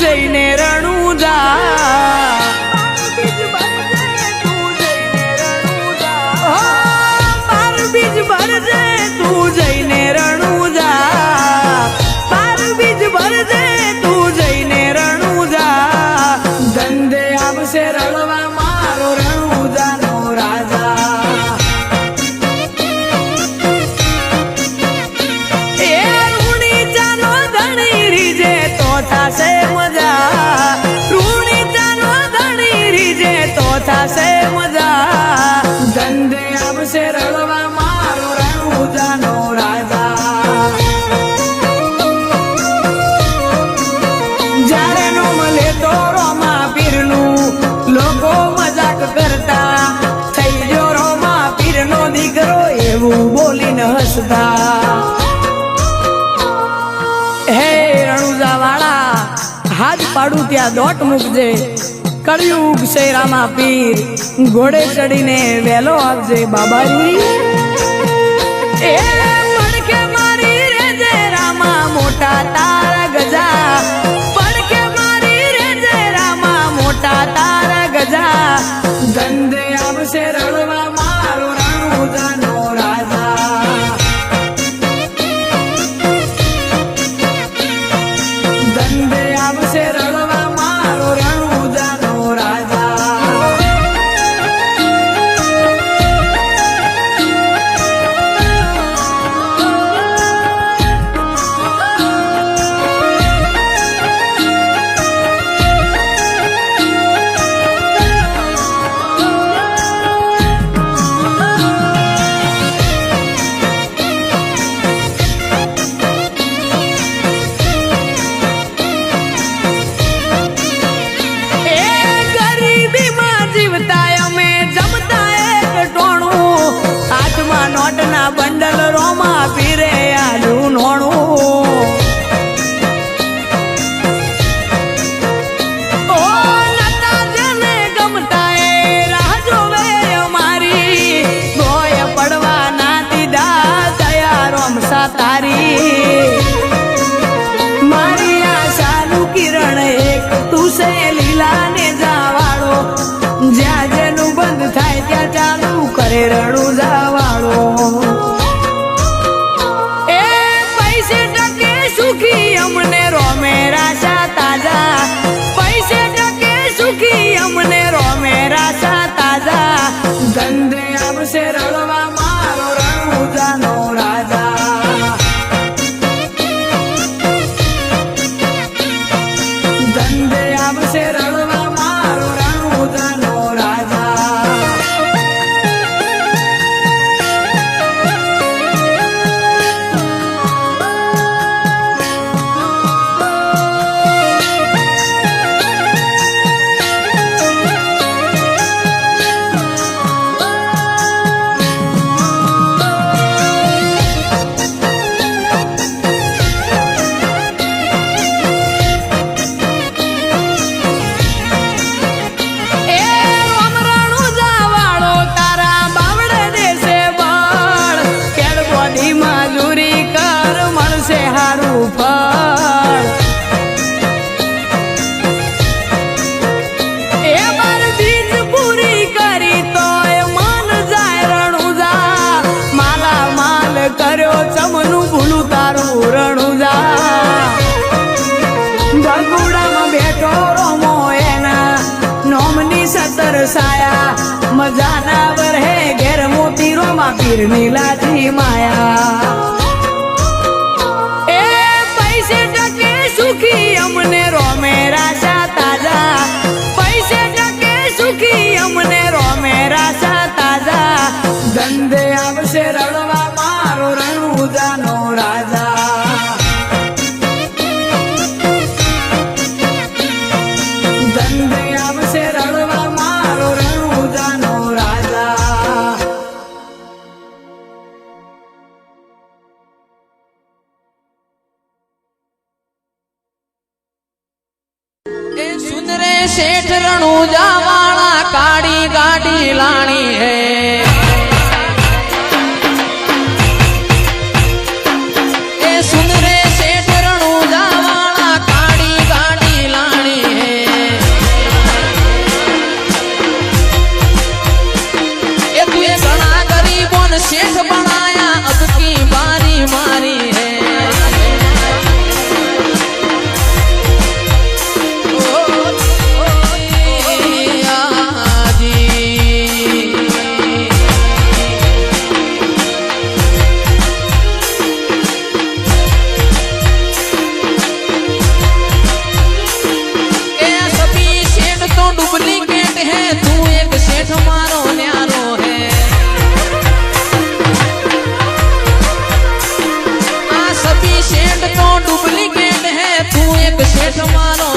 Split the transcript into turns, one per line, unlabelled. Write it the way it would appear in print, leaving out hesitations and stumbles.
જઈને રણુજા પાર બીજ ભરજે તું જઈને રણુજા પાર બીજ ભરજે તું જઈને રણુજા ધંધે આવશે રળવા મારો રણુજાનો રાજા એ રૂણી ચાનો ધણી રીજે તો થાશે મજા રૂણી ચાનો ધણી રીજે તો થાશે મજા ધંધે આવશે રળવા મારો રણુજાનો રાજા જ્યારે નો મળે તો રોમા પીરનું લોકો મજાક કરતા થઈ ગયો રોમા પીરનો દીકરો એવું બોલીને હસતા હે રણુજા વાળા હાથ પાડું ત્યાં દોટ મૂકજે કળયુગ છે રામા પીર ઘોડે ચડીને વેલો આવજે બાબાજી એ પડકે મારી રેજે રામા મોટા તારા ગજા પડકે મારી રેજે રામા મોટા તારા ગજા ધંધે આવશે રળવા મારો રણુજાનો રાજા ધંધે આવશે રળવા મારો રણુજાનો રાજા નોટના બંડલ રોમા પીરે આલું નોણું ઓ નતા જેને ગમતા એ રાહ જોવે અમારી ગોય પડવા ના દીધા દયા રોમસા તારી મારી આશાનું કિરણ એક તું છે લીલા ને જાવાળો જ્યાં જેનું બંધ થાય ત્યાં ચાલુ કરે રણુજા વાળો એ પૈસે ટકે સુખી અમને રોમે રાશા તાજા પૈસે ટકે સુખી અમને રોમે રાશા તાજા ધંધે આવશે રળવા મારો રણુજાનો રાજા ધંધે આવશે રળવા મારો રણુજાનો રાજા સાયા મજાના વરહે ઘેર મોતી રોમા પીરની લાજી માયા એ પૈસે ટકે સુખી અમને રોમે રાશા તાજા પૈસે ટકે સુખી અમને રોમે રાશા તાજા ધંધે આવશે રળવા મારો રણુજાનો રાજા ધંધે આવશે રળવા મારો રણુજાનો રાજા
એ સુન રે શેઠ રણુજા વાળા કાળી ગાડી લાણી હે એ સુન રે શેઠ રણુજા વાળા કાળી ગાડી લાણી દેશ મારો